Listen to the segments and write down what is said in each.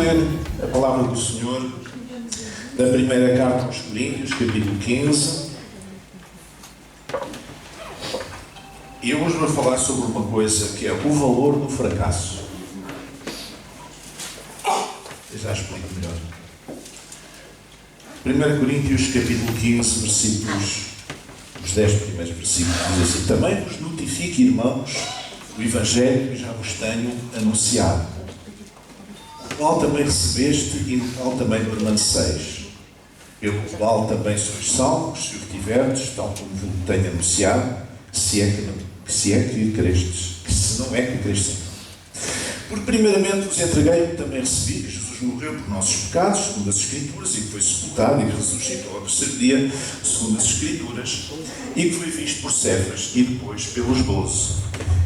ler a palavra do Senhor da primeira carta aos Coríntios, capítulo 15. E eu hoje vou falar sobre uma coisa que é o valor do fracasso. Eu já explico melhor. 1 Coríntios, capítulo 15, versículos, os 10 primeiros versículos, diz assim: também vos notifico, irmãos, o Evangelho que já vos tenho anunciado, o qual também recebeste e no qual também permaneceis, pelo qual também sois salvos, se o tiverdes, tal como vos tenho anunciado, se não é que crestes. Porque primeiramente vos entreguei, que também recebi, que Jesus morreu por nossos pecados, segundo as Escrituras, e que foi sepultado e que ressuscitou ao terceiro dia, segundo as Escrituras, e que foi visto por Cefas e depois pelos 12.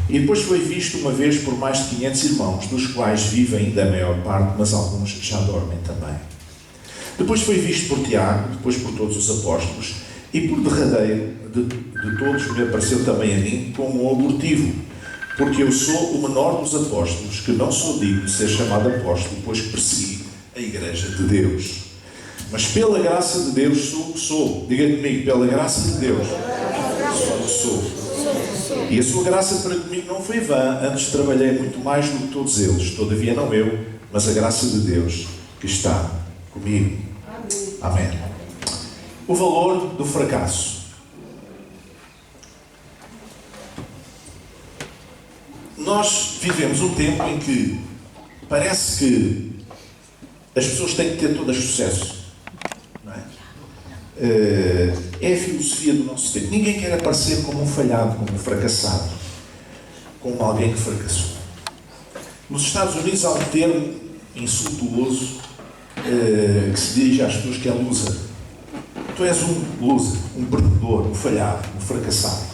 E depois foi visto uma vez por mais de 500 irmãos, dos quais vive ainda a maior parte, mas alguns já dormem também. Depois foi visto por Tiago, depois por todos os apóstolos, e por derradeiro de todos me apareceu também a mim como um abortivo, porque eu sou o menor dos apóstolos, que não sou digno de ser chamado apóstolo, pois que persegui a Igreja de Deus. Mas pela graça de Deus sou o que sou. Diga comigo, pela graça de Deus sou o que sou. E a sua graça para comigo não foi vã, antes trabalhei muito mais do que todos eles, todavia não eu, mas a graça de Deus que está comigo. Amém. O valor do fracasso. Nós vivemos um tempo em que parece que as pessoas têm que ter todas sucesso. Não é? É a filosofia do nosso tempo. Ninguém quer aparecer como um falhado, como um fracassado, como alguém que fracassou. Nos Estados Unidos há um termo insultuoso que se dirige às pessoas, que é loser. Tu és um loser, um perdedor, um falhado, um fracassado.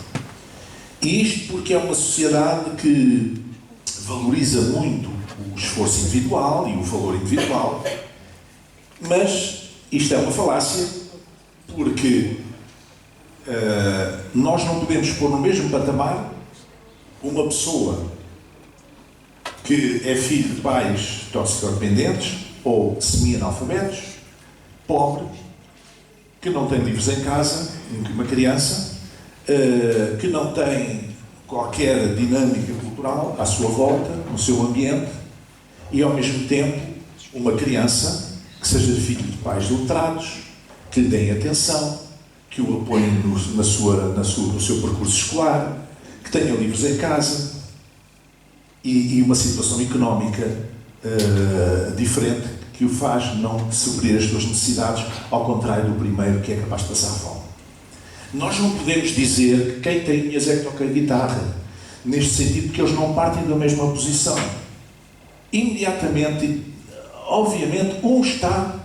E isto porque é uma sociedade que valoriza muito o esforço individual e o valor individual, mas isto é uma falácia, porque nós não podemos pôr no mesmo patamar uma pessoa que é filho de pais toxicodependentes ou semi-analfabetos, pobre, que não tem livros em casa, uma criança, que não tem qualquer dinâmica cultural à sua volta, no seu ambiente, e ao mesmo tempo uma criança que seja filho de pais letrados, que lhe deem atenção, que o apoiem no seu percurso escolar, que tenha livros em casa e uma situação económica diferente que o faz não suprir as suas necessidades, ao contrário do primeiro, que é capaz de passar fome. Nós não podemos dizer que quem tem unhas é que toca guitarra, neste sentido, que eles não partem da mesma posição. Imediatamente, obviamente, um está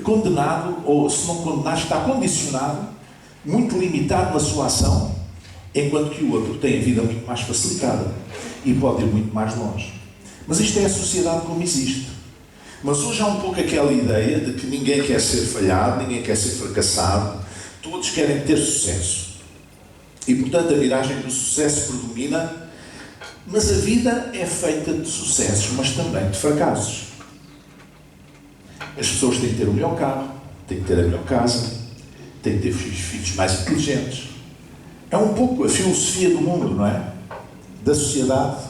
condenado, ou se não condenado, está condicionado, muito limitado na sua ação, enquanto que o outro tem a vida muito mais facilitada e pode ir muito mais longe. Mas isto é a sociedade como existe. Mas hoje há um pouco aquela ideia de que ninguém quer ser falhado, ninguém quer ser fracassado, todos querem ter sucesso. E, portanto, a viragem do sucesso predomina, mas a vida é feita de sucessos, mas também de fracassos. As pessoas têm que ter o melhor carro, têm que ter a melhor casa, têm que ter filhos mais inteligentes. É um pouco a filosofia do mundo, não é? Da sociedade.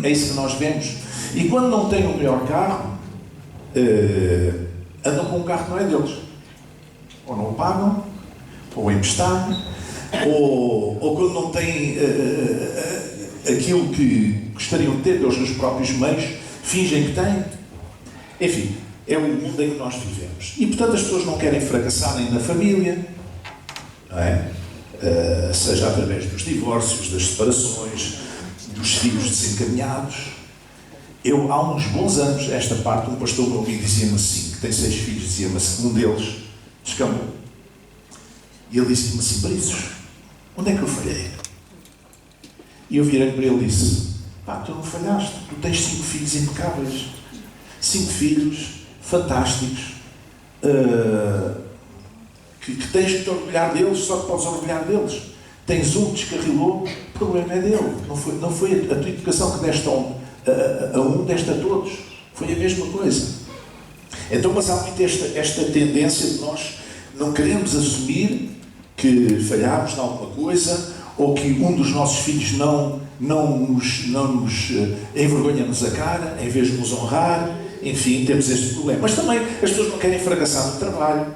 É isso que nós vemos. E quando não têm o melhor carro, andam com um carro que não é deles. Ou não o pagam, ou emprestado, ou quando não têm aquilo que gostariam de ter pelos seus próprios meios, fingem que têm. Enfim, é o mundo em que nós vivemos. E, portanto, as pessoas não querem fracassar nem na família, não é? Seja através dos divórcios, das separações, dos filhos desencaminhados. Há uns bons anos, esta parte, um pastor meu amigo dizia-me assim, que tem 6 filhos, dizia-me assim, um deles descambou. E ele disse-me assim: Brizos, onde é que eu falhei? E eu virei para ele e disse: pá, tu não falhaste, tu tens 5 filhos impecáveis, 5 filhos fantásticos, que tens que te orgulhar deles, só te podes orgulhar deles. Tens um que descarrilou, o problema é dele, não foi a tua educação que deste a um, deste a todos, foi a mesma coisa. Então, mas há muito esta tendência de nós não queremos assumir que falhámos em alguma coisa ou que um dos nossos filhos não nos envergonha-nos a cara, em vez de nos honrar. Enfim, temos este problema. Mas também as pessoas não querem fracassar no trabalho,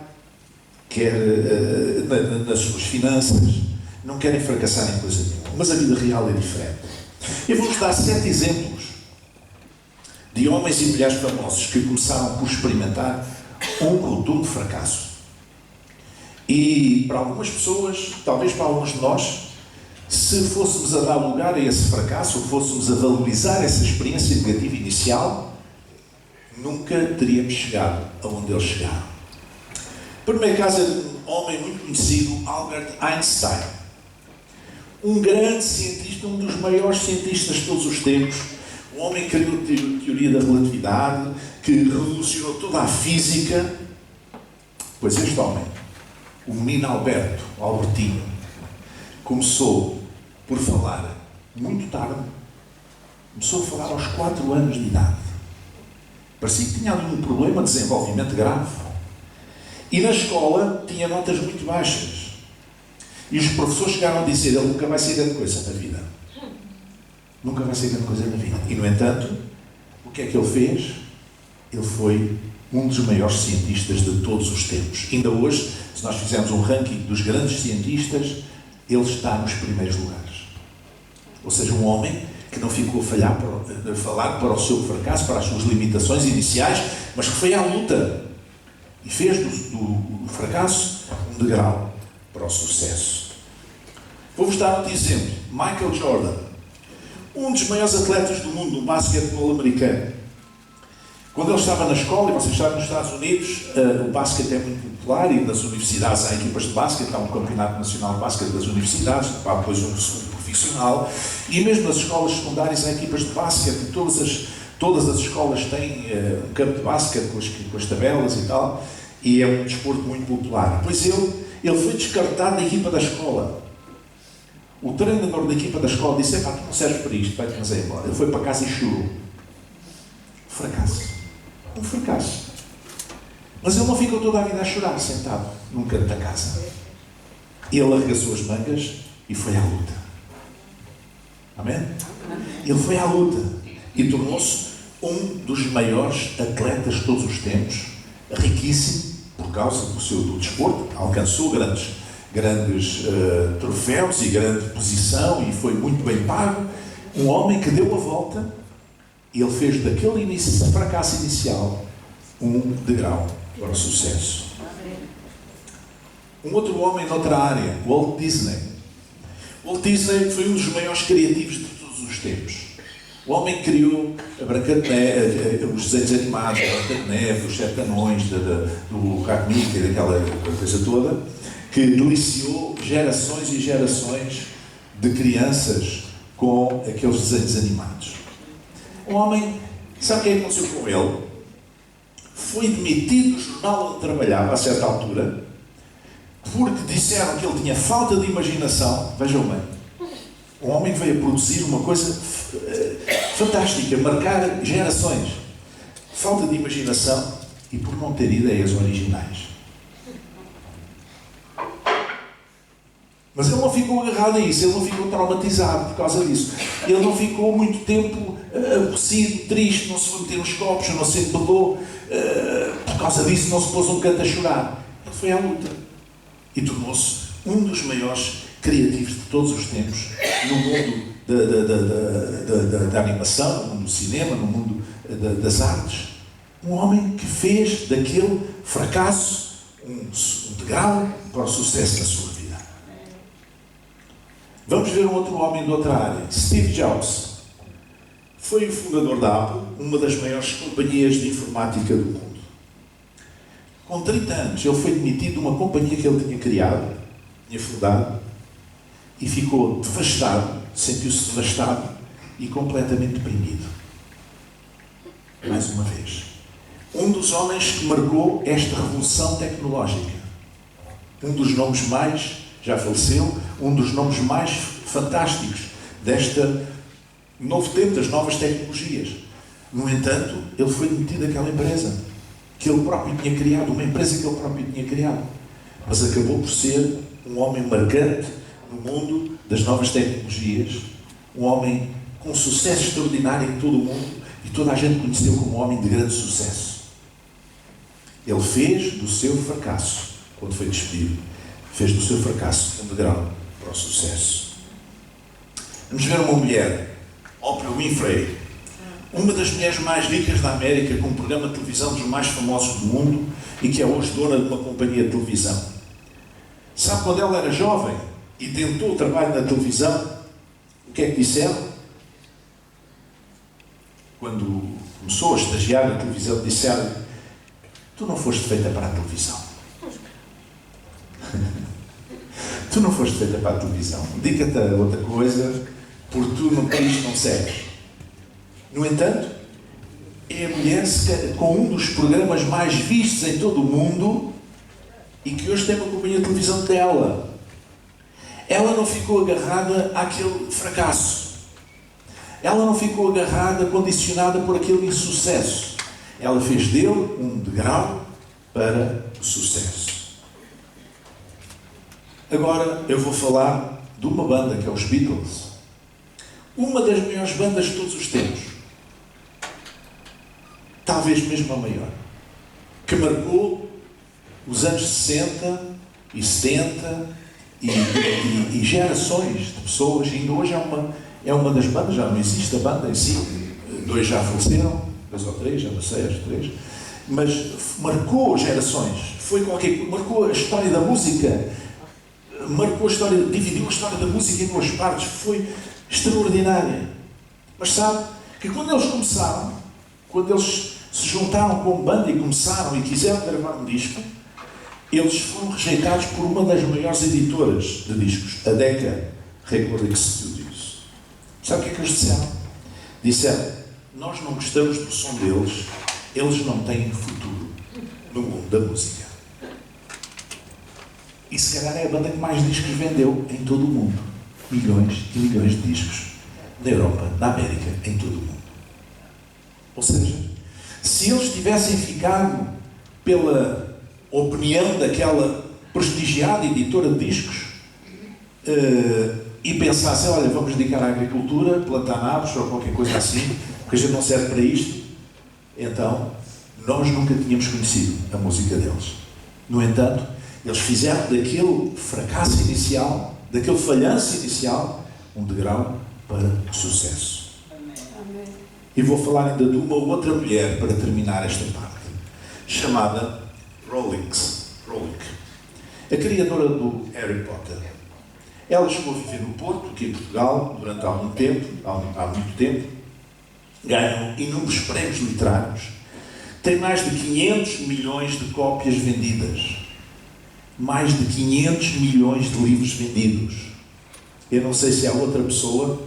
quer nas suas finanças, não querem fracassar em coisa nenhuma. Mas a vida real é diferente. Eu vou-vos dar 7 exemplos de homens e mulheres famosos que começaram por experimentar um rotundo fracasso. E para algumas pessoas, talvez para alguns de nós, se fôssemos a dar lugar a esse fracasso, ou fôssemos a valorizar essa experiência negativa inicial, nunca teríamos chegado aonde eles chegaram. O primeiro caso é de um homem muito conhecido, Albert Einstein. Um grande cientista, um dos maiores cientistas de todos os tempos. Um homem que criou a teoria da relatividade, que revolucionou toda a física. Pois este homem, o menino Albertinho, começou por falar muito tarde. Começou a falar aos 4 anos de idade. Parecia que tinha ali um problema de desenvolvimento grave. E na escola tinha notas muito baixas. E os professores chegaram a dizer: ele nunca vai ser grande coisa na vida. Nunca vai ser grande coisa na vida. E, no entanto, o que é que ele fez? Ele foi um dos maiores cientistas de todos os tempos. Ainda hoje, se nós fizermos um ranking dos grandes cientistas, ele está nos primeiros lugares. Ou seja, um homem que não ficou a falar para o seu fracasso, para as suas limitações iniciais, mas que foi à luta e fez do fracasso um degrau para o sucesso. Vou-vos dar outro exemplo. Michael Jordan, um dos maiores atletas do mundo no basquetebol americano. Quando ele estava na escola, e vocês sabem, nos Estados Unidos, o basquete é muito popular e nas universidades há equipas de basquete, há um campeonato nacional de basquete das universidades, depois um segundo profissional, e mesmo nas escolas secundárias há equipas de basquete, todas as escolas têm um campo de basquete com as tabelas e tal, e é um desporto muito popular. Pois ele foi descartado da equipa da escola. O treinador da equipa da escola disse: tu não serves para isto, vai-te fazer embora. Ele foi para casa e chorou. Fracasso. Um fracasso. Mas ele não ficou toda a vida a chorar, sentado num canto da casa. Ele arregaçou as mangas e foi à luta. Amém? Ele foi à luta e tornou-se um dos maiores atletas de todos os tempos, riquíssimo por causa do desporto, alcançou grandes troféus e grande posição e foi muito bem pago. Um homem que deu a volta e ele fez daquele fracasso inicial um degrau para o sucesso. Um outro homem noutra área, Walt Disney. Walt Disney foi um dos maiores criativos de todos os tempos. O homem criou a Branca de Neve, os desenhos animados, a Branca de Neve, os Sete Anões, do Rato Mickey, daquela coisa toda, que deliciou gerações e gerações de crianças com aqueles desenhos animados. Um homem, sabe o que é que aconteceu com ele? Foi demitido do jornal onde trabalhava, a certa altura, porque disseram que ele tinha falta de imaginação. Vejam bem, um homem que veio a produzir uma coisa fantástica, marcar gerações. Falta de imaginação e por não ter ideias originais. Mas ele não ficou agarrado a isso, ele não ficou traumatizado por causa disso. Ele não ficou muito tempo aborrecido, triste, não se foi meter nos copos, não se embelou. Por causa disso não se pôs um canto a chorar. Ele foi à luta. E tornou-se um dos maiores criativos de todos os tempos no mundo da animação, no mundo do cinema, no mundo das artes. Um homem que fez daquele fracasso um degrau para o sucesso da sua vida. Vamos ver um outro homem de outra área. Steve Jobs. Foi o fundador da Apple, uma das maiores companhias de informática do mundo. Com 30 anos, ele foi demitido de uma companhia que ele tinha criado, tinha fundado, e ficou devastado, sentiu-se devastado e completamente deprimido. Mais uma vez. Um dos homens que marcou esta revolução tecnológica. Um dos nomes mais, já faleceu, um dos nomes mais fantásticos deste novo tempo, das novas tecnologias. No entanto, ele foi demitido daquela empresa. que ele próprio tinha criado, uma empresa que ele próprio tinha criado. Mas acabou por ser um homem marcante no mundo das novas tecnologias, um homem com sucesso extraordinário em todo o mundo, e toda a gente conheceu como um homem de grande sucesso. Ele fez do seu fracasso, quando foi despedido, fez do seu fracasso um degrau para o sucesso. Vamos ver uma mulher, Oprah Winfrey, uma das mulheres mais ricas da América, com um programa de televisão dos mais famosos do mundo e que é hoje dona de uma companhia de televisão. Sabe, quando ela era jovem e tentou o trabalho na televisão, o que é que disseram? Quando começou a estagiar na televisão, disseram: tu não foste feita para a televisão. Tu não foste feita para a televisão. Diga-te a outra coisa, porque tu no país não serves. No entanto, é a mulher com um dos programas mais vistos em todo o mundo e que hoje tem uma companhia de televisão dela. Ela não ficou agarrada àquele fracasso. Ela não ficou agarrada, condicionada por aquele insucesso. Ela fez dele um degrau para o sucesso. Agora eu vou falar de uma banda que é os Beatles. Uma das maiores bandas de todos os tempos. Talvez mesmo a maior. Que marcou os anos 60 e 70 e gerações de pessoas. E ainda hoje é uma das bandas, já não existe a banda em si. 2 já faleceram, 2 ou 3, já não sei, as 3. Mas marcou gerações. Marcou a história da música. Marcou a história, dividiu a história da música em 2 partes. Foi extraordinária. Mas sabe que quando eles começaram, quando eles se juntaram como banda e começaram e quiseram gravar um disco, eles foram rejeitados por uma das maiores editoras de discos, a Decca Recording Studios. Sabe o que é que eles disseram? Disseram: nós não gostamos do som deles, eles não têm futuro no mundo da música. E se calhar é a banda que mais discos vendeu em todo o mundo. Milhões e milhões de discos. Na Europa, na América, em todo o mundo. Ou seja, se eles tivessem ficado pela opinião daquela prestigiada editora de discos e pensassem: olha, vamos dedicar à agricultura, plantar nabos ou qualquer coisa assim, porque a gente não serve para isto, então nós nunca tínhamos conhecido a música deles. No entanto, eles fizeram daquele fracasso inicial, daquele falhanço inicial, um degrau para o sucesso. Amém. E vou falar ainda de uma outra mulher para terminar esta parte, chamada Rowling, a criadora do Harry Potter. Ela chegou a viver no Porto, aqui em Portugal, durante há muito tempo, ganhou inúmeros prémios literários, tem mais de 500 milhões de cópias vendidas. Mais de 500 milhões de livros vendidos. Eu não sei se há outra pessoa,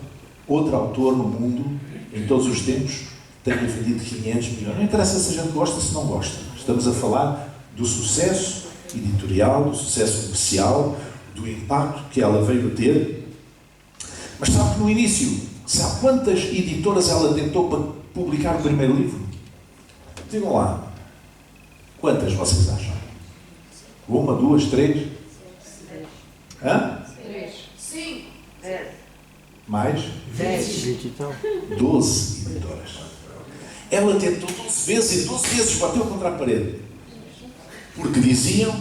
outro autor no mundo, em todos os tempos, que tenha vendido 500 milhões. Não interessa se a gente gosta ou se não gosta. Estamos a falar do sucesso editorial, do sucesso comercial, do impacto que ela veio a ter. Mas sabe que no início, sabe quantas editoras ela tentou para publicar o primeiro livro? Digam lá. Quantas vocês acham? 1, 2, 3? Hã? 3. 5. 10. Mais? 10. 12 editoras. Ela tentou 12 vezes e 12 vezes bateu contra a parede. Porque diziam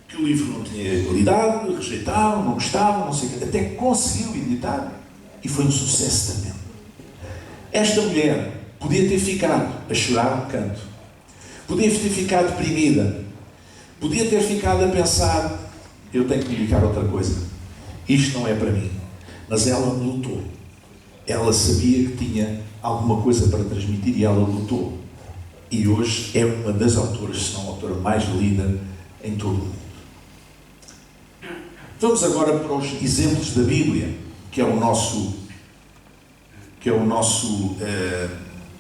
que o livro não tinha qualidade, rejeitavam, não gostavam, não sei o quê. Até que conseguiu editar e foi um sucesso também. Esta mulher podia ter ficado a chorar um canto. Podia ter ficado deprimida. Podia ter ficado a pensar: eu tenho que me dedicar a outra coisa. Isto não é para mim. Mas ela lutou. Ela sabia que tinha alguma coisa para transmitir e ela lutou. E hoje é uma das autoras, se não a autora mais lida em todo o mundo. Vamos agora para os exemplos da Bíblia, que é o nosso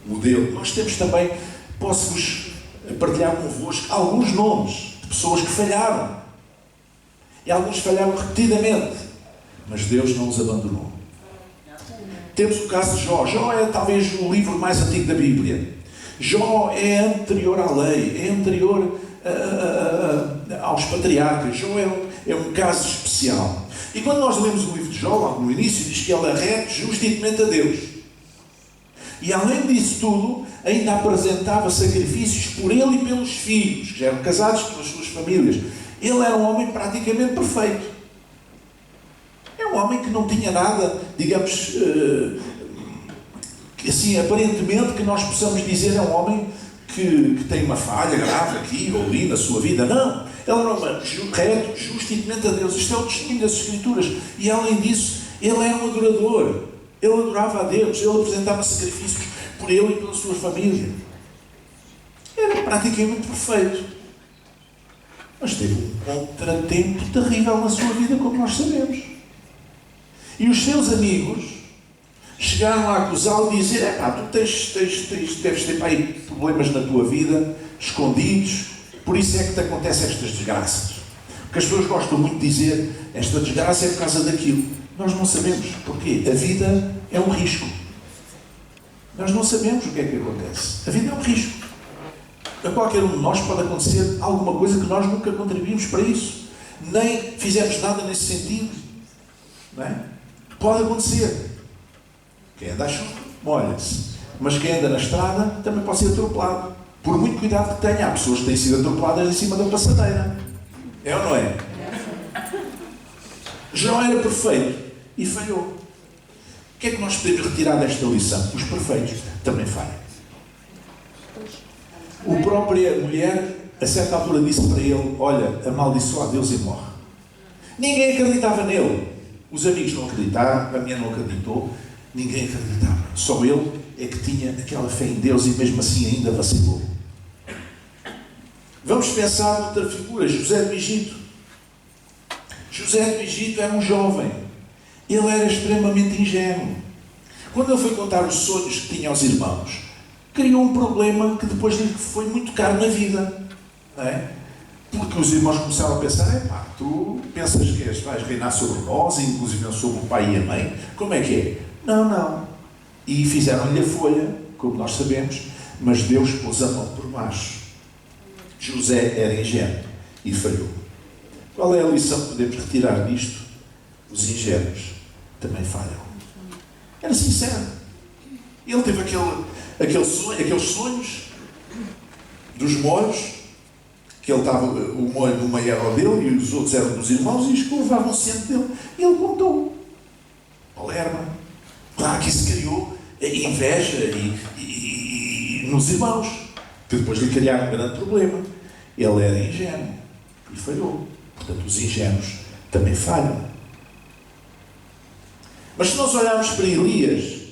modelo. Nós temos também, posso-vos partilhar convosco alguns nomes de pessoas que falharam. E alguns falharam repetidamente, mas Deus não os abandonou. Temos o caso de Jó. Jó é talvez o livro mais antigo da Bíblia. Jó é anterior à lei, é anterior aos patriarcas. Jó é um caso especial. E quando nós lemos o livro de Jó, logo no início, diz que ele é reto, justo e temente a Deus. E além disso tudo, ainda apresentava sacrifícios por ele e pelos filhos, que já eram casados, pelas suas famílias. Ele era um homem praticamente perfeito. É um homem que não tinha nada, digamos, assim, aparentemente, que nós possamos dizer é um homem que tem uma falha grave aqui ou ali na sua vida. Não. Ele era um homem reto, justo e temente a Deus. Isto é o testemunho das Escrituras. E além disso, ele era um adorador. Ele adorava a Deus. Ele apresentava sacrifícios por ele e pela sua família. Era praticamente perfeito. Mas teve um contratempo terrível na sua vida, como nós sabemos. E os seus amigos chegaram a acusá-lo e dizer: tu deves ter aí problemas na tua vida, escondidos, por isso é que te acontecem estas desgraças. Porque as pessoas gostam muito de dizer: esta desgraça é por causa daquilo. Nós não sabemos porquê. A vida é um risco. Nós não sabemos o que é que acontece. A vida é um risco. A qualquer um de nós pode acontecer alguma coisa que nós nunca contribuímos para isso. Nem fizemos nada nesse sentido. Não é? Pode acontecer. Quem anda à chuva, molha-se. Mas quem anda na estrada também pode ser atropelado. Por muito cuidado que tenha. Há pessoas que têm sido atropeladas em cima da passadeira. É ou não é? Jó era perfeito e falhou. O que é que nós podemos retirar desta lição? Os perfeitos também falham. A própria mulher, a certa altura, disse para ele: olha, amaldiçoa a Deus e morre. Ninguém acreditava nele. Os amigos não acreditaram, a mulher não acreditou. Ninguém acreditava. Só ele é que tinha aquela fé em Deus e mesmo assim ainda vacilou. Vamos pensar noutra figura, José do Egito. José do Egito era um jovem. Ele era extremamente ingênuo. Quando ele foi contar os sonhos que tinha aos irmãos, criou um problema que depois lhe foi muito caro na vida. Não é? Porque os irmãos começaram a pensar: tu pensas que vais reinar sobre nós, inclusive sobre o pai e a mãe? Como é que é? Não. E fizeram-lhe a folha, como nós sabemos, mas Deus pôs a mão por baixo. José era ingênuo e falhou. Qual é a lição que podemos retirar disto? Os ingênuos também falham. Era sincero. Ele teve aqueles sonhos dos molhos, que ele estava, o molho do meio era o dele e os outros eram dos irmãos, e os que levavam sempre dele. E ele contou. Palerma. Claro que isso criou inveja e nos irmãos, que depois lhe criaram um grande problema. Ele era ingênuo e falhou. Portanto, os ingênuos também falham. Mas se nós olharmos para Elias,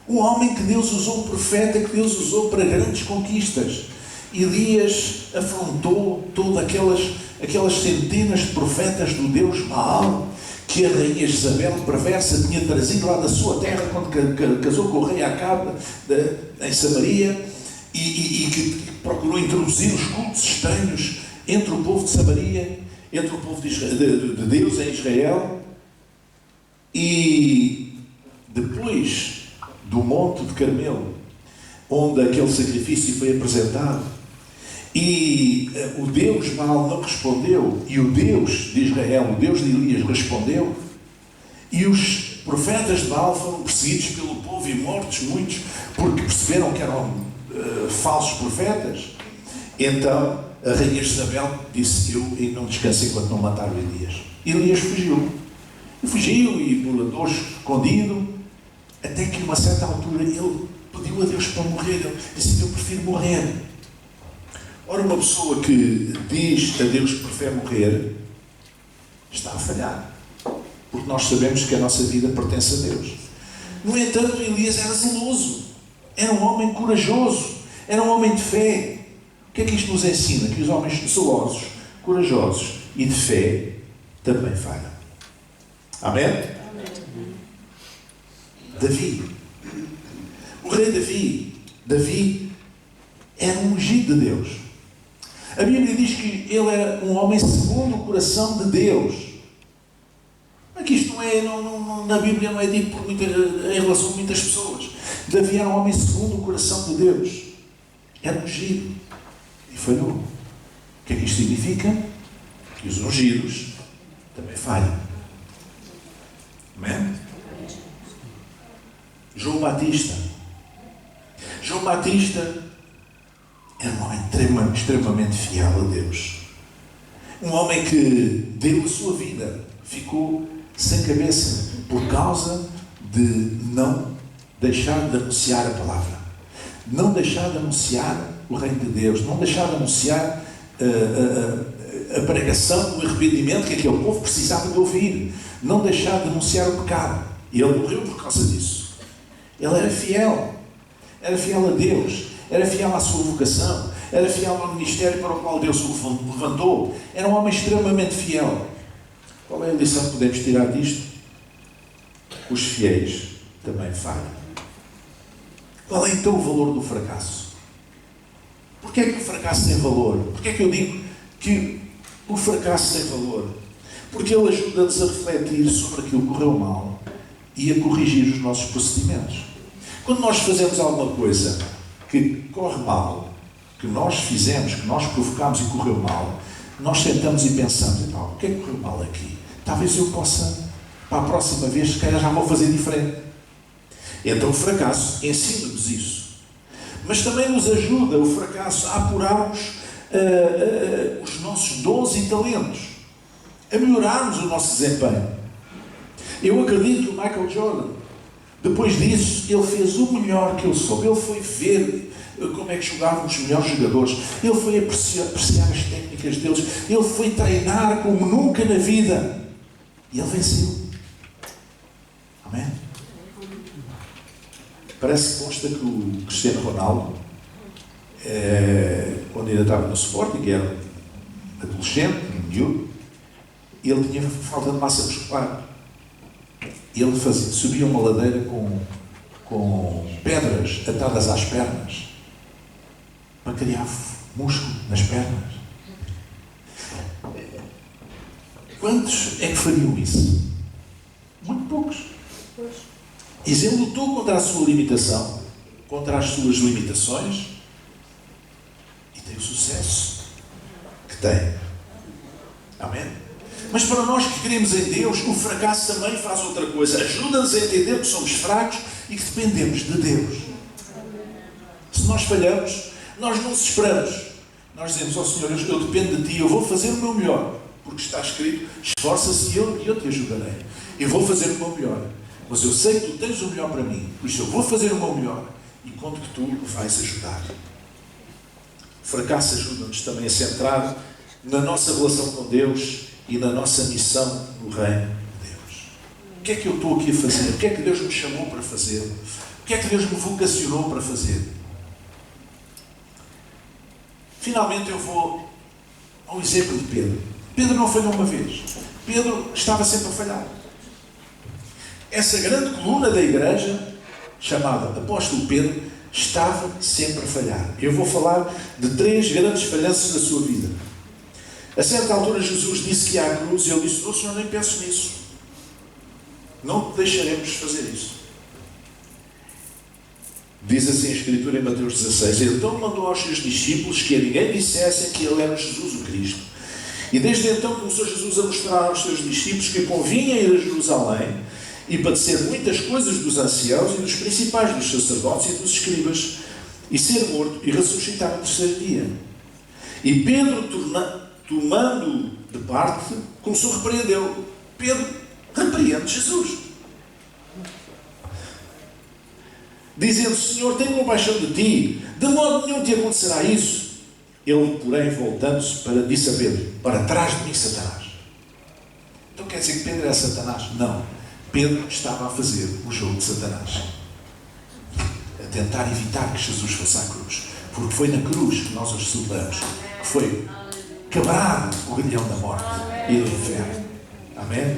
o homem que Deus usou, o profeta que Deus usou para grandes conquistas. Elias afrontou todas aquelas centenas de profetas do Deus Baal, que a rainha Jezabel, perversa, tinha trazido lá da sua terra quando casou com o rei Acabe em Samaria, e que procurou introduzir os cultos estranhos entre o povo de Samaria, entre o povo de Deus em Israel. E depois do Monte de Carmelo, onde aquele sacrifício foi apresentado, e o Deus Baal não respondeu, e o Deus de Israel, o Deus de Elias, respondeu, e os profetas de Baal foram perseguidos pelo povo e mortos muitos, porque perceberam que eram falsos profetas. Então a rainha Jezabel disse: eu não descanso enquanto não matar o Elias. Elias fugiu e andou escondido, até que a uma certa altura ele pediu a Deus para morrer. Ele disse: eu prefiro morrer. Ora, uma pessoa que diz a Deus que prefere morrer está a falhar, porque nós sabemos que a nossa vida pertence a Deus. No entanto, Elias era zeloso, era um homem corajoso, era um homem de fé. O que é que isto nos ensina? Que os homens zelosos, corajosos e de fé também falham. Amém? Amém. Davi, o rei Davi era um ungido de Deus. A Bíblia diz que ele era um homem segundo o coração de Deus. Mas que isto não é, na Bíblia não é dito em relação a muitas pessoas. Davi era um homem segundo o coração de Deus. Era ungido e falhou. O que é que isto significa? Que os ungidos também falham. Amém? João Batista. João Batista era um homem extremamente fiel a Deus. Um homem que deu a sua vida, ficou sem cabeça por causa de não deixar de anunciar a palavra, não deixar de anunciar o reino de Deus, não deixar de anunciar a pregação do arrependimento que aquele povo precisava de ouvir, não deixar de anunciar o pecado. E ele morreu por causa disso. Ele era fiel a Deus, era fiel à sua vocação, era fiel ao ministério para o qual Deus o levantou. Era um homem extremamente fiel. Qual é a lição que podemos tirar disto? Os fiéis também falham. Qual é então o valor do fracasso? Porquê é que o fracasso tem valor? Porquê é que eu digo que o fracasso tem valor? Porque ele ajuda-nos a refletir sobre aquilo que correu mal e a corrigir os nossos procedimentos. Quando nós fazemos alguma coisa que corre mal, que nós fizemos, que nós provocámos e correu mal, nós sentamos e pensamos, então, o que é que correu mal aqui? Talvez eu possa, para a próxima vez, se calhar já vou fazer diferente. Então o fracasso ensina-nos isso. Mas também nos ajuda o fracasso a apurarmos os nossos dons e talentos, a melhorarmos o nosso desempenho. Eu acredito que o Michael Jordan, depois disso, ele fez o melhor que ele soube. Ele foi ver como é que jogavam os melhores jogadores. Ele foi apreciar as técnicas deles. Ele foi treinar como nunca na vida. E ele venceu. Amém? Parece que consta que o Cristiano Ronaldo, quando ainda estava no Sporting, era adolescente, miúdo, ele tinha falta de massa muscular. Ele subia uma ladeira com pedras atadas às pernas para criar músculo nas pernas. Quantos é que fariam isso? Muito poucos. E ele lutou contra a sua limitação, contra as suas limitações, e tem o sucesso que tem. Amém? Mas para nós que cremos em Deus, o fracasso também faz outra coisa. Ajuda-nos a entender que somos fracos e que dependemos de Deus. Se nós falhamos, nós não desesperamos. Nós dizemos ao Senhor, eu dependo de Ti, eu vou fazer o meu melhor. Porque está escrito, esforça-se e eu te ajudarei. Eu vou fazer o meu melhor. Mas eu sei que Tu tens o melhor para mim. Por isso eu vou fazer o meu melhor. E conto que Tu vais ajudar. O fracasso ajuda-nos também a centrar na nossa relação com Deus e na nossa missão no reino de Deus. O que é que eu estou aqui a fazer? O que é que Deus me chamou para fazer? O que é que Deus me vocacionou para fazer? Finalmente eu vou ao exemplo de Pedro. Pedro não falhou uma vez. Pedro estava sempre a falhar. Essa grande coluna da igreja, chamada Apóstolo Pedro, estava sempre a falhar. Eu vou falar de 3 grandes falhanças da sua vida. A certa altura Jesus disse que ia à cruz e ele disse, Senhor, nem penses nisso. Não te deixaremos fazer isso. Diz assim a Escritura em Mateus 16. Ele então mandou aos seus discípulos que a ninguém dissessem que ele era Jesus o Cristo. E desde então começou Jesus a mostrar aos seus discípulos que convinha ir a Jerusalém e padecer muitas coisas dos anciãos e dos principais dos sacerdotes e dos escribas, e ser morto e ressuscitar no terceiro dia. E Pedro, tomando de parte, começou a repreendê-lo. Pedro repreende Jesus, dizendo, Senhor, tenho compaixão de ti, de modo nenhum te acontecerá isso. Ele, porém, voltando-se, disse a Pedro, para trás de mim, Satanás. Então quer dizer que Pedro era Satanás? Não. Pedro estava a fazer o jogo de Satanás, a tentar evitar que Jesus fosse à cruz, porque foi na cruz que nós os celebramos, que foi quebrado o grilhão da morte e do inferno. Amém?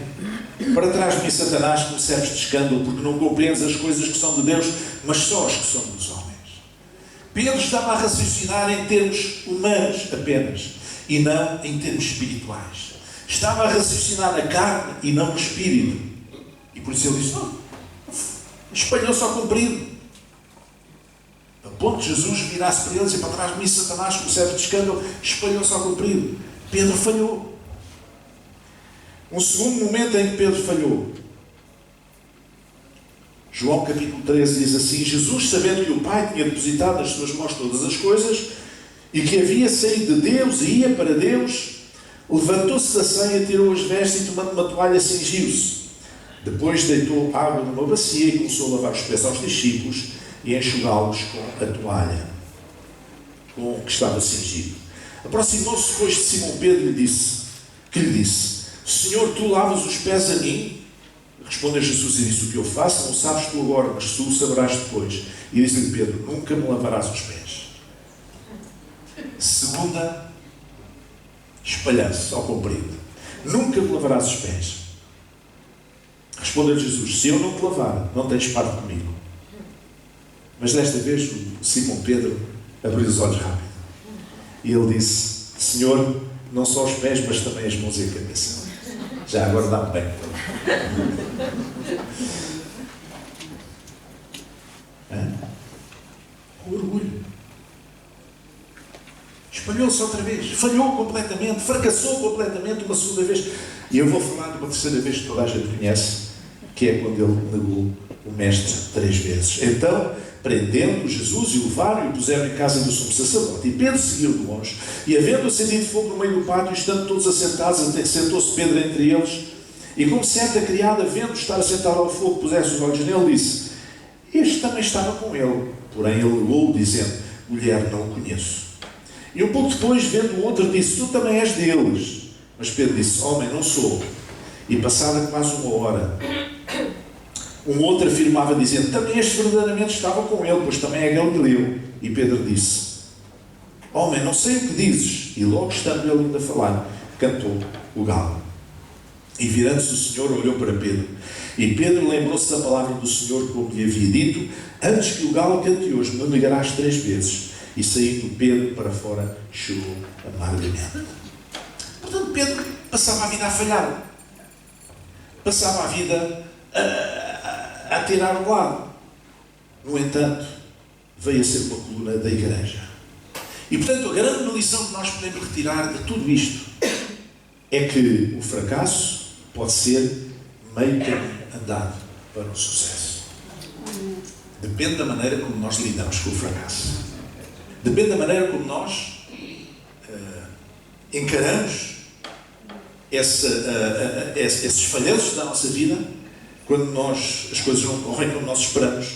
Para trás de mim, Satanás, que me serves de escândalo, porque não compreendes as coisas que são de Deus, mas só as que são dos homens. Pedro estava a raciocinar em termos humanos apenas, e não em termos espirituais. Estava a raciocinar na carne e não no espírito. E por isso ele disse, não, espalhou-se ao comprido. A ponto de Jesus virasse para eles e para trás de mim, Satanás, com o servo de escândalo, espalhou-se ao comprido. Pedro falhou. Um segundo momento em que Pedro falhou. João capítulo 13 diz assim: Jesus, sabendo que o Pai tinha depositado nas suas mãos todas as coisas e que havia saído de Deus e ia para Deus, levantou-se da ceia, tirou as vestes e, tomando uma toalha, cingiu-se. Depois deitou água numa bacia e começou a lavar os pés aos discípulos e enxugá-los com a toalha com que estava cingido. Aproximou-se depois de Simão Pedro e lhe disse: Senhor, tu lavas os pés a mim? Respondeu Jesus e disse: o que eu faço não sabes tu agora, mas tu o saberás depois. E disse-lhe Pedro: nunca me lavarás os pés. Segunda espalhança ao comprido: nunca me lavarás os pés. Respondeu Jesus: se eu não te lavar, não tens parte comigo. Mas desta vez o Simão Pedro abriu os olhos rápido e ele disse: Senhor, não só os pés, mas também as mãos e a cabeça. Já agora dá-me bem. O orgulho espalhou-se outra vez, falhou completamente, fracassou completamente uma segunda vez. E eu vou falar de uma terceira vez que toda a gente conhece, que é quando ele negou o Mestre 3 vezes. Então, prendendo Jesus e o levaram e o puseram em casa do sumo sacerdote. E Pedro seguiu de longe, e havendo acendido fogo no meio do pátio, estando todos assentados, sentou-se Pedro entre eles, e como certa criada, vendo estar assentado ao fogo, pusesse os olhos nele, disse: este também estava com ele. Porém ele negou, dizendo: mulher, não o conheço. E um pouco depois, vendo o outro, disse: tu também és deles. Mas Pedro disse: homem, não sou. E passada quase uma hora, um outro afirmava, dizendo: também este verdadeiramente estava com ele, pois também é galileu. E Pedro disse: homem, não sei o que dizes. E logo estando ele ainda a falar, cantou o galo. E virando-se o Senhor, olhou para Pedro. E Pedro lembrou-se da palavra do Senhor, como lhe havia dito: antes que o galo cante hoje, me negarás 3 vezes. E saindo Pedro para fora, chorou amargamente. Portanto, Pedro passava a vida a falhar. Passava a vida a tirar o lado. No entanto, veio a ser uma coluna da igreja. E, portanto, a grande lição que nós podemos retirar de tudo isto é que o fracasso pode ser meio caminho andado para o sucesso. Depende da maneira como nós lidamos com o fracasso. Depende da maneira como nós encaramos esses falhanços da nossa vida, quando as coisas não correm como nós esperamos.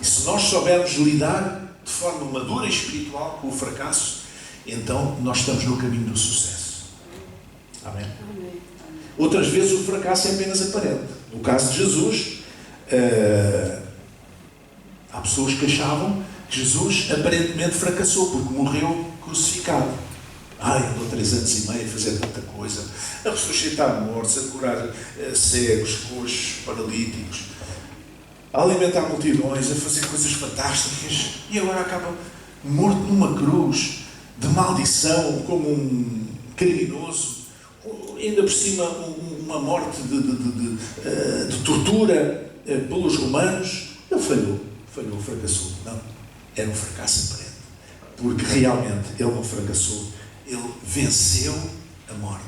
E se nós soubermos lidar de forma madura e espiritual com o fracasso, então nós estamos no caminho do sucesso. Amém? Outras vezes o fracasso é apenas aparente. No caso de Jesus, há pessoas que achavam que Jesus aparentemente fracassou porque morreu crucificado. Andou 3 anos e meio a fazer tanta coisa, a ressuscitar mortos, a curar cegos, coxos, paralíticos, a alimentar multidões, a fazer coisas fantásticas, e agora acaba morto numa cruz de maldição, como um criminoso, ainda por cima uma morte de tortura pelos romanos. Ele falhou, fracassou. Não, era um fracasso aparente, porque realmente ele não fracassou. Ele venceu a morte.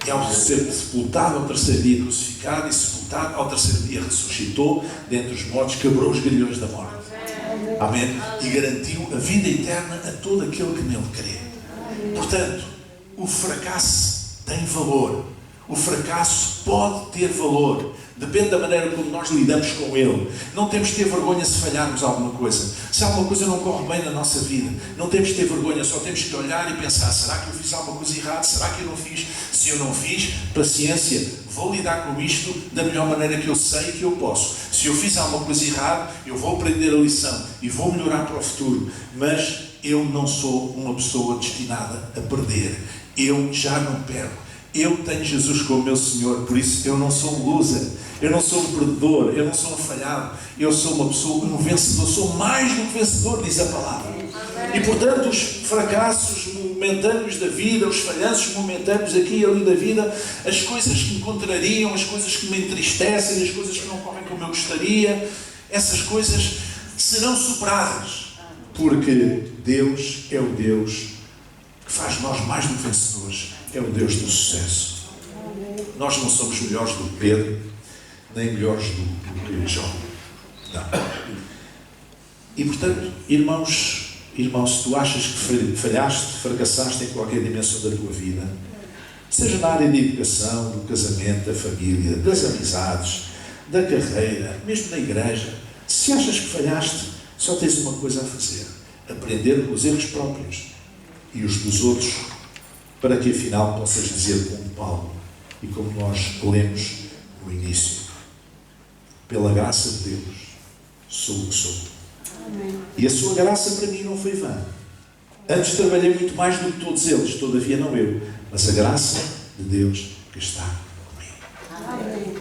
E ao ser sepultado ao 3º dia, crucificado e sepultado, ao 3º dia ressuscitou dentre os mortos, quebrou os grilhões da morte. Amém? E garantiu a vida eterna a todo aquele que nele crê. Portanto, o fracasso tem valor. O fracasso pode ter valor. Depende da maneira como nós lidamos com ele. Não temos de ter vergonha se falharmos alguma coisa. Se alguma coisa não corre bem na nossa vida, não temos de ter vergonha, só temos que olhar e pensar: será que eu fiz alguma coisa errada? Será que eu não fiz? Se eu não fiz, paciência, vou lidar com isto da melhor maneira que eu sei e que eu posso. Se eu fiz alguma coisa errada, eu vou aprender a lição e vou melhorar para o futuro. Mas eu não sou uma pessoa destinada a perder. Eu já não perco. Eu tenho Jesus como meu Senhor, por isso eu não sou um loser, eu não sou um perdedor, eu não sou um falhado, eu sou uma pessoa, um vencedor, sou mais do que vencedor, diz a palavra. E portanto os fracassos momentâneos da vida, os falhanços momentâneos aqui e ali da vida, as coisas que me contrariam, as coisas que me entristecem, as coisas que não correm como eu gostaria, essas coisas serão superadas, porque Deus é o Deus que faz de nós mais do que vencedores, é o Deus do sucesso. Nós não somos melhores do que Pedro, nem melhores do que Jó. Não. E portanto, irmãos, se tu achas que falhaste, fracassaste em qualquer dimensão da tua vida, seja na área da educação, do casamento, da família, das amizades, da carreira, mesmo na igreja, se achas que falhaste, só tens uma coisa a fazer: aprender com os erros próprios e os dos outros, para que afinal possas dizer como Paulo e como nós lemos no início: pela graça de Deus sou o que sou. Amém. E a sua graça para mim não foi vã. Antes trabalhei muito mais do que todos eles, todavia não eu, mas a graça de Deus que está comigo. Amém.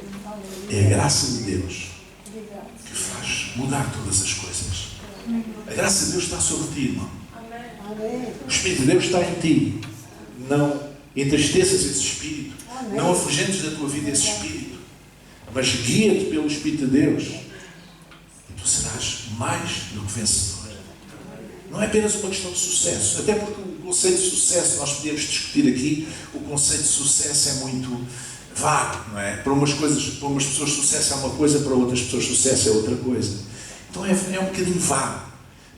É a graça de Deus que faz mudar todas as coisas. A graça de Deus está sobre ti, irmão. O Espírito de Deus está em ti. Não entristeças esse Espírito. Não afugentes da tua vida esse Espírito. Mas guia-te pelo Espírito de Deus. E tu serás mais do que vencedor. Não é apenas uma questão de sucesso. Até porque o conceito de sucesso, nós podemos discutir aqui, o conceito de sucesso é muito vago, não é? Para umas pessoas sucesso é uma coisa, para outras pessoas sucesso é outra coisa. Então é um bocadinho vago.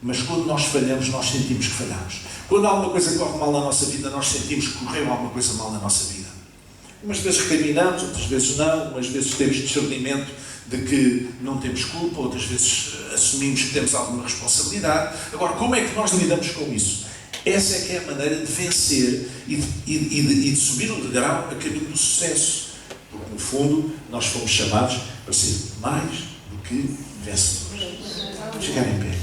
Mas quando nós falhamos, nós sentimos que falhamos. Quando alguma coisa corre mal na nossa vida, nós sentimos que correu alguma coisa mal na nossa vida. Umas vezes recriminamos, outras vezes não. Umas vezes temos discernimento de que não temos culpa, outras vezes assumimos que temos alguma responsabilidade. Agora, como é que nós lidamos com isso? Essa é que é a maneira de vencer e de subir um degrau a caminho do sucesso. Porque, no fundo, nós fomos chamados para ser mais do que vencedores. Vamos chegar em pé.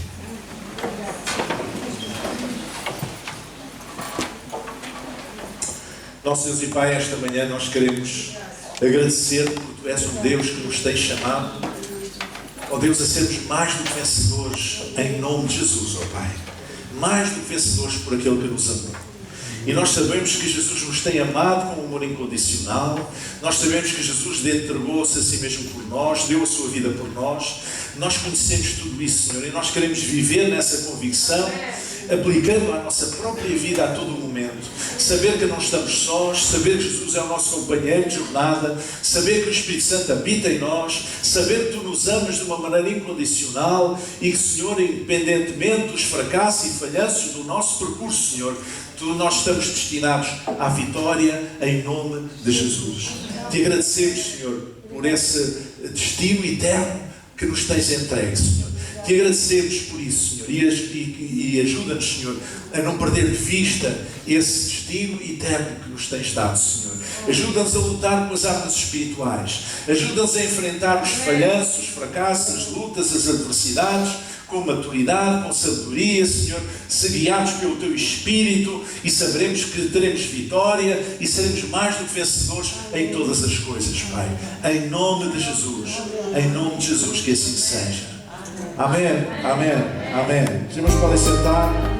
Nosso Deus e Pai, esta manhã nós queremos agradecer-te porque Tu és um Deus que nos tem chamado, ó Deus, a sermos mais do que vencedores em nome de Jesus, ó Pai. Mais do que vencedores por aquele que nos amou. E nós sabemos que Jesus nos tem amado com um amor incondicional. Nós sabemos que Jesus entregou-se a si mesmo por nós, deu a sua vida por nós. Nós conhecemos tudo isso, Senhor, e nós queremos viver nessa convicção, aplicando à nossa própria vida a todo o momento. Saber que não estamos sós, saber que Jesus é o nosso companheiro de jornada, saber que o Espírito Santo habita em nós, saber que Tu nos amas de uma maneira incondicional e que, Senhor, independentemente dos fracassos e falhanços do nosso percurso, Senhor, nós estamos destinados à vitória em nome de Jesus. Te agradecemos, Senhor, por esse destino eterno que nos tens entregue, Senhor. Te agradecemos por isso, Senhor, e ajuda-nos, Senhor, a não perder de vista esse destino eterno que nos tens dado, Senhor. Ajuda-nos a lutar com as armas espirituais. Ajuda-nos a enfrentar os falhanços, os fracassos, as lutas, as adversidades, com maturidade, com sabedoria, Senhor, se guiados pelo Teu Espírito, e saberemos que teremos vitória e seremos mais do que vencedores em todas as coisas, Pai. Em nome de Jesus, que assim seja. Amém, amém, amém. Os irmãos podem sentar.